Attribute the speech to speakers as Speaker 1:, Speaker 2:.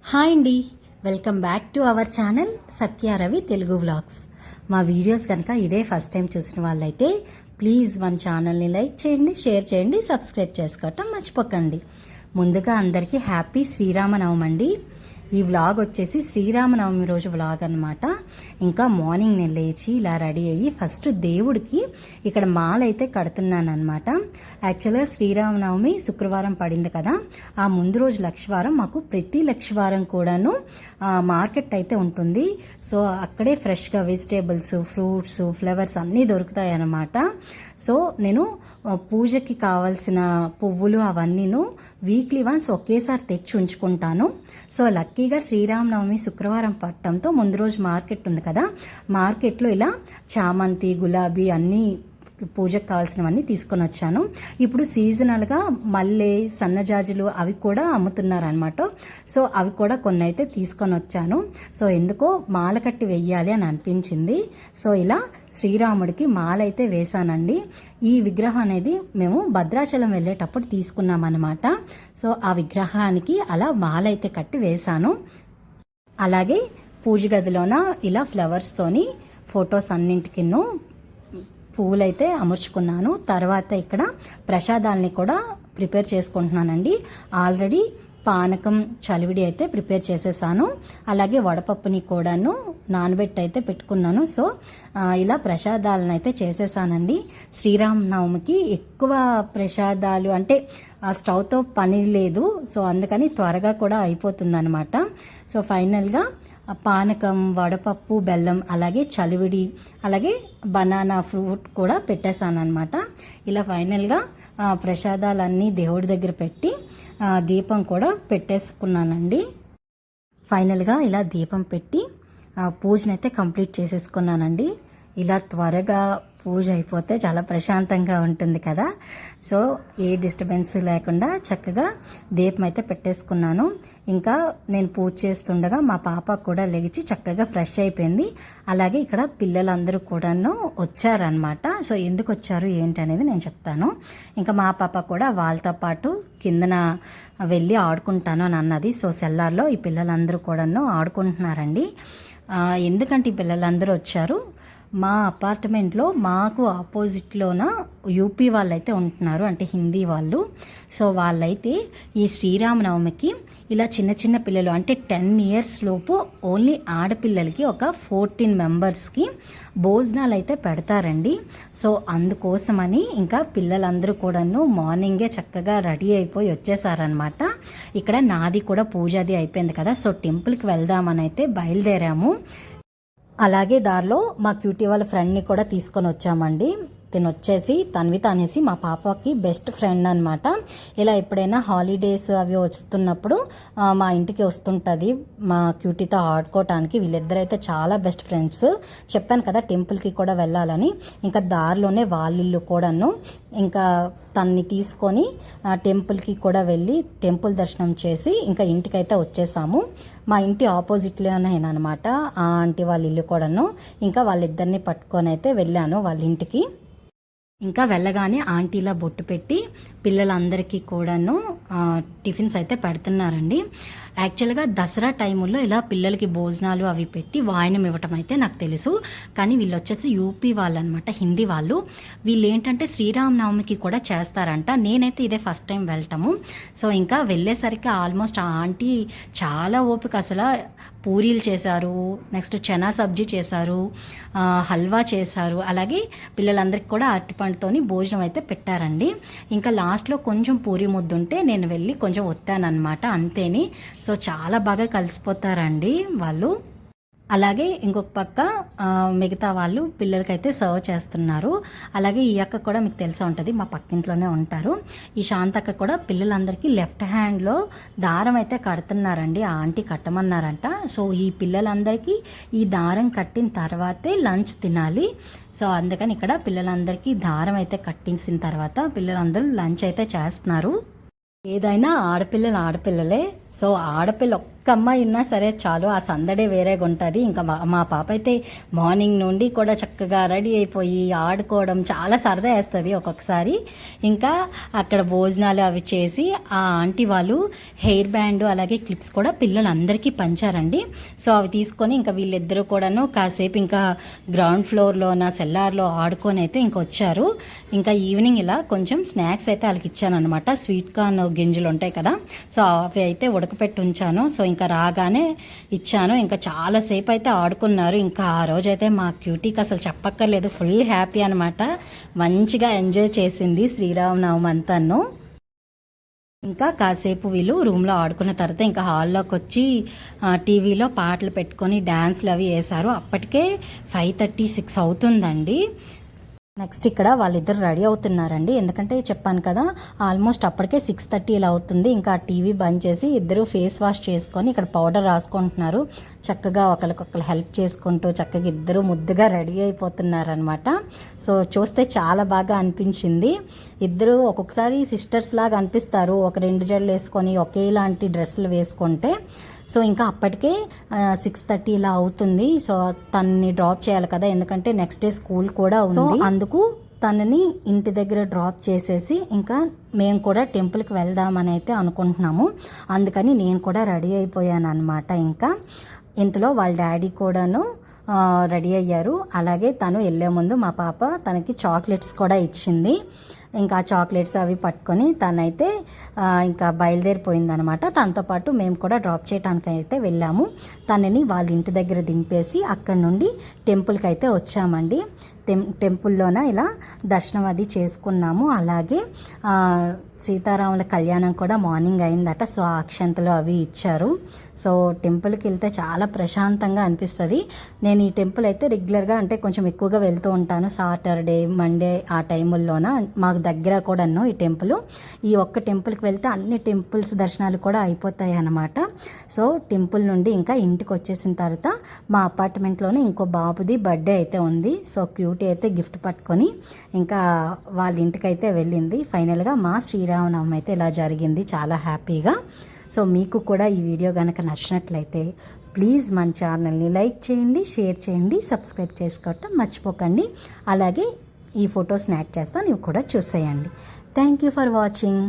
Speaker 1: Hi అండి, welcome back to our channel Satyaravi Telugu vlogs. మా videos కనుక ఇదే ఫస్ట్ టైం చూసిన వాళ్ళైతే ప్లీజ్ మన ఛానల్ని లైక్ చేయండి, షేర్ చేయండి, సబ్స్క్రైబ్ చేసుకోవటం మర్చిపోకండి. ముందుగా అందరికీ హ్యాపీ శ్రీరామనవమి అండి. ఈ వ్లాగ్ వచ్చేసి శ్రీరామనవమి రోజు వ్లాగ్ అనమాట. ఇంకా మార్నింగ్ నేను లేచి ఇలా రెడీ అయ్యి ఫస్ట్ దేవుడికి ఇక్కడ మాల అయితే కడుతున్నాను అనమాట. యాక్చువల్గా శ్రీరామనవమి శుక్రవారం పడింది కదా, ఆ ముందు రోజు లక్షవారం మాకు ప్రతి లక్షవారం కూడాను మార్కెట్ అయితే ఉంటుంది. సో అక్కడే ఫ్రెష్గా వెజిటేబుల్స్, ఫ్రూట్స్, ఫ్లవర్స్ అన్నీ దొరుకుతాయి అన్నమాట. సో నేను పూజకి కావాల్సిన పువ్వులు అవన్నీను వీక్లీ వన్స్ ఒకేసారి తెచ్చి ఉంచుకుంటాను. సో లక్కీగా శ్రీరామనవమి శుక్రవారం పట్టడంతో ముందు రోజు మార్కెట్ ఉంది కదా, మార్కెట్లో ఇలా చామంతి, గులాబీ అన్నీ పూజకు కావాల్సినవన్నీ తీసుకొని వచ్చాను. ఇప్పుడు సీజనల్గా మల్లె, సన్నజాజులు అవి కూడా అమ్ముతున్నారనమాట. సో అవి కూడా కొన్ని అయితే తీసుకొని వచ్చాను. సో ఎందుకో మాల కట్టి వెయ్యాలి అని అనిపించింది. సో ఇలా శ్రీరాముడికి మాల అయితే వేశానండి. ఈ విగ్రహం అనేది మేము భద్రాచలం వెళ్ళేటప్పుడు తీసుకున్నామన్నమాట. సో ఆ విగ్రహానికి అలా మాల అయితే కట్టి వేశాను. అలాగే పూజ గదిలోన ఇలా ఫ్లవర్స్తోని ఫొటోస్ అన్నింటికిను పువ్వులైతే అమర్చుకున్నాను. తర్వాత ఇక్కడ ప్రసాదాలని కూడా ప్రిపేర్ చేసుకుంటున్నానండి. ఆల్రెడీ పానకం, చలివిడి అయితే ప్రిపేర్ చేసేసాను. అలాగే వడపప్పుని కూడాను నానబెట్టి అయితే పెట్టుకున్నాను. సో ఇలా ప్రసాదాలను అయితే చేసేసానండి. శ్రీరామనవమికి ఎక్కువ ప్రసాదాలు అంటే స్టవ్తో పని లేదు. సో అందుకని త్వరగా కూడా అయిపోతుందన్నమాట. సో ఫైనల్గా పానకం, వడపప్పు, బెల్లం, అలాగే చలివిడి, అలాగే బనానా ఫ్రూట్ కూడా పెట్టేశానమాట. ఇలా ఫైనల్గా ప్రసాదాలన్నీ దేవుడి దగ్గర పెట్టి దీపం కూడా పెట్టేసుకున్నానండి. ఫైనల్గా ఇలా దీపం పెట్టి పూజనైతే కంప్లీట్ చేసేసుకున్నానండి. ఇలా త్వరగా పూజ అయిపోతే చాలా ప్రశాంతంగా ఉంటుంది కదా. సో ఏ డిస్టర్బెన్స్ లేకుండా చక్కగా దీపం అయితే పెట్టేసుకున్నాను. ఇంకా నేను పూజ చేస్తుండగా మా పాప కూడా లెగిచి చక్కగా ఫ్రెష్ అయిపోయింది. అలాగే ఇక్కడ పిల్లలందరూ కూడాను వచ్చారనమాట. సో ఎందుకు వచ్చారు ఏంటి అనేది నేను చెప్తాను. ఇంకా మా పాప కూడా వాళ్ళతో పాటు కిందన వెళ్ళి ఆడుకుంటాను అని అన్నది. సో సెల్లార్లో ఈ పిల్లలందరూ కూడాను ఆడుకుంటున్నారండి. ఎందుకంటే ఈ పిల్లలందరూ వచ్చారు, మా అపార్ట్మెంట్లో మాకు ఆపోజిట్లోన యూపీ వాళ్ళైతే ఉంటున్నారు, అంటే హిందీ వాళ్ళు. సో వాళ్ళైతే ఈ శ్రీరామనవమికి ఇలా చిన్న చిన్న పిల్లలు అంటే 10 years లోపు ఓన్లీ ఆడపిల్లలకి ఒక 14 మెంబర్స్కి భోజనాలు అయితే పెడతారండి. సో అందుకోసమని ఇంకా పిల్లలందరూ కూడాను మార్నింగే చక్కగా రెడీ అయిపోయి వచ్చేసారనమాట. ఇక్కడ నాది కూడా పూజ అది అయిపోయింది కదా, సో టెంపుల్కి వెళ్దామని అయితే బయలుదేరాము. అలాగే దారిలో మా క్యూటీ వాళ్ళ ఫ్రెండ్ని కూడా తీసుకొని వచ్చామండి. తిను వచ్చేసి తన్విత అనేసి మా పాపకి బెస్ట్ ఫ్రెండ్ అనమాట. ఇలా ఎప్పుడైనా హాలిడేస్ అవి వస్తున్నప్పుడు మా ఇంటికి వస్తుంటుంది మా క్యూటీతో ఆడుకోవటానికి. వీళ్ళిద్దరైతే చాలా బెస్ట్ ఫ్రెండ్స్. చెప్పాను కదా టెంపుల్కి కూడా వెళ్ళాలని. ఇంకా దారిలోనే వాళ్ళిల్లు కూడాను. ఇంకా తన్ని తీసుకొని టెంపుల్కి కూడా వెళ్ళి టెంపుల్ దర్శనం చేసి ఇంకా ఇంటికైతే వచ్చేసాము. మా ఇంటి ఆపోజిట్లోనేనమాట ఆ ఆంటీ వాళ్ళ ఇల్లు కూడాను. ఇంకా వాళ్ళిద్దరిని పట్టుకొని అయితే వెళ్ళాను వాళ్ళ ఇంటికి. ఇంకా వెళ్ళగానే ఆంటీలా బొట్టు పెట్టి పిల్లలందరికీ కూడాను టిఫిన్స్ అయితే పెడుతున్నారండి. యాక్చువల్గా దసరా టైముల్లో ఇలా పిల్లలకి భోజనాలు అవి పెట్టి వాయనం ఇవ్వటం అయితే నాకు తెలుసు. కానీ వీళ్ళు వచ్చేసి యూపీ వాళ్ళు అనమాట, హిందీ వాళ్ళు. వీళ్ళు ఏంటంటే శ్రీరామనవమికి కూడా చేస్తారంట. నేనైతే ఇదే ఫస్ట్ టైం వెళ్ళటము. సో ఇంకా వెళ్ళేసరికి ఆల్మోస్ట్ ఆ ఆంటీ చాలా ఓపిక, అసలు పూరీలు చేశారు, నెక్స్ట్ చనా సబ్జీ చేశారు, హల్వా చేశారు. అలాగే పిల్లలందరికీ కూడా అరటిపండుతోని భోజనం అయితే పెట్టారండి. ఇంకా లాస్ట్లో కొంచెం పూరి ముద్దు ఉంటే నేను వెళ్ళి కొంచెం వత్తానమాట, అంతేని. సో చాలా బాగా కలిసిపోతారండి వాళ్ళు. అలాగే ఇంకొక పక్క మిగతా వాళ్ళు పిల్లలకైతే సర్వ్ చేస్తున్నారు. అలాగే ఈ అక్క కూడా మీకు తెలిసే ఉంటుంది, మా పక్కింట్లోనే ఉంటారు. ఈ శాంతక్క కూడా పిల్లలందరికీ లెఫ్ట్ హ్యాండ్లో దారం అయితే కడుతున్నారండి. ఆ ఆంటీ కట్టమన్నారంట. సో ఈ పిల్లలందరికీ ఈ దారం కట్టిన తర్వాతే లంచ్ తినాలి. సో అందుకని ఇక్కడ పిల్లలందరికీ దారం అయితే కట్టించిన తర్వాత పిల్లలందరూ లంచ్ అయితే చేస్తున్నారు. ఏదైనా ఆడపిల్లలే. సో ఆడపిల్ల ఒక్క అమ్మాయి ఉన్నా సరే చాలు, ఆ సందడే వేరేగా ఉంటుంది. ఇంకా మా పాప అయితే మార్నింగ్ నుండి కూడా చక్కగా రెడీ అయిపోయి ఆడుకోవడం చాలా సరదా వేస్తుంది ఒక్కొక్కసారి. ఇంకా అక్కడ భోజనాలు అవి చేసి ఆ ఆంటీ వాళ్ళు హెయిర్ బ్యాండ్ అలాగే క్లిప్స్ కూడా పిల్లలందరికీ పంచారండి. సో అవి తీసుకొని ఇంకా వీళ్ళిద్దరూ కూడాను కాసేపు ఇంకా గ్రౌండ్ ఫ్లోర్లోన సెల్లార్లో ఆడుకొని అయితే ఇంకా వచ్చారు. ఇంకా ఈవినింగ్ ఇలా కొంచెం స్నాక్స్ అయితే వాళ్ళకి ఇచ్చాను అనమాట. స్వీట్ కార్న్ గింజలు ఉంటాయి కదా, సో అవి అయితే ఉడకపెట్టి ఉంచాను. సో ఇంకా రాగానే ఇచ్చాను. ఇంకా చాలాసేపు అయితే ఆడుకున్నారు. ఇంకా ఆ రోజైతే మా క్యూటీకి అసలు చెప్పక్కర్లేదు, ఫుల్ హ్యాపీ అనమాట. మంచిగా ఎంజాయ్ చేసింది శ్రీరామనవమి అంతాను. ఇంకా కాసేపు వీళ్ళు రూమ్లో ఆడుకున్న తర్వాత ఇంకా హాల్లోకి వచ్చి టీవీలో పాటలు పెట్టుకొని డ్యాన్స్లు అవి వేశారు. అప్పటికే 5:36 అవుతుందండి. నెక్స్ట్ ఇక్కడ వాళ్ళిద్దరు రెడీ అవుతున్నారండి. ఎందుకంటే చెప్పాను కదా, ఆల్మోస్ట్ అప్పటికే 6:30 ఇలా అవుతుంది. ఇంకా టీవీ బంద్ చేసి ఇద్దరు ఫేస్ వాష్ చేసుకొని ఇక్కడ పౌడర్ రాసుకుంటున్నారు. చక్కగా ఒకరికొకరు హెల్ప్ చేసుకుంటూ చక్కగా ఇద్దరు ముద్దుగా రెడీ అయిపోతున్నారనమాట. సో చూస్తే చాలా బాగా అనిపించింది. ఇద్దరు ఒక్కొక్కసారి సిస్టర్స్ లాగా అనిపిస్తారు, ఒక 2 జడలు వేసుకొని ఒకేలాంటి డ్రెస్సులు వేసుకుంటే. సో ఇంకా అప్పటికే 6:30 ఇలా అవుతుంది. సో తనని డ్రాప్ చేయాలి కదా, ఎందుకంటే నెక్స్ట్ డే స్కూల్ కూడా ఉంది. అందుకు తనని ఇంటి దగ్గర డ్రాప్ చేసేసి ఇంకా మేము కూడా టెంపుల్కి వెళ్దామని అయితే అనుకుంటున్నాము. అందుకని నేను కూడా రెడీ అయిపోయాను అనమాట. ఇంకా ఇంతలో వాళ్ళ డాడీ కూడాను రెడీ అయ్యారు. అలాగే తను వెళ్ళే ముందు మా పాప తనకి చాక్లెట్స్ కూడా ఇచ్చింది. ఇంకా చాక్లెట్స్ అవి పట్టుకొని తనైతే ఇంకా బయలుదేరిపోయిందనమాట. తనతో పాటు మేము కూడా డ్రాప్ చేయడానికి అయితే వెళ్ళాము. తనని వాళ్ళ ఇంటి దగ్గర దింపేసి అక్కడ నుండి టెంపుల్కి అయితే వచ్చామండి. టెంపుల్లోన ఇలా దర్శనం అది చేసుకున్నాము. అలాగే సీతారాముల కళ్యాణం కూడా మార్నింగ్ అయిందట. సో అక్షంతలు అవి ఇచ్చారు. సో టెంపుల్కి వెళ్తే చాలా ప్రశాంతంగా అనిపిస్తుంది. నేను ఈ టెంపుల్ అయితే రెగ్యులర్గా అంటే కొంచెం ఎక్కువగా వెళ్తూ ఉంటాను. సాటర్డే మండే ఆ టైముల్లోన మాకు దగ్గర కూడాను ఈ టెంపుల్. ఈ ఒక్క టెంపుల్కి వెళ్తే అన్ని టెంపుల్స్ దర్శనాలు కూడా అయిపోతాయి అన్నమాట. సో టెంపుల్ నుండి ఇంకా ఇంటికి వచ్చేసిన తర్వాత మా అపార్ట్మెంట్లోనే ఇంకో బాబుది బర్త్డే అయితే ఉంది. సో క్యూటీ అయితే గిఫ్ట్ పట్టుకొని ఇంకా వాళ్ళ ఇంటికి అయితే వెళ్ళింది. ఫైనల్గా మా శ్రీరామనవమి అయితే ఇలా జరిగింది చాలా హ్యాపీగా. సో మీకు కూడా ఈ వీడియో కనుక నచ్చినట్లయితే ప్లీజ్ మన ఛానల్ని లైక్ చేయండి, షేర్ చేయండి, సబ్స్క్రైబ్ చేసుకోవటం మర్చిపోకండి. అలాగే ఈ ఫొటోస్ని యాడ్ చేస్తాను, ఇవి కూడా చూసేయండి. Thank you for watching.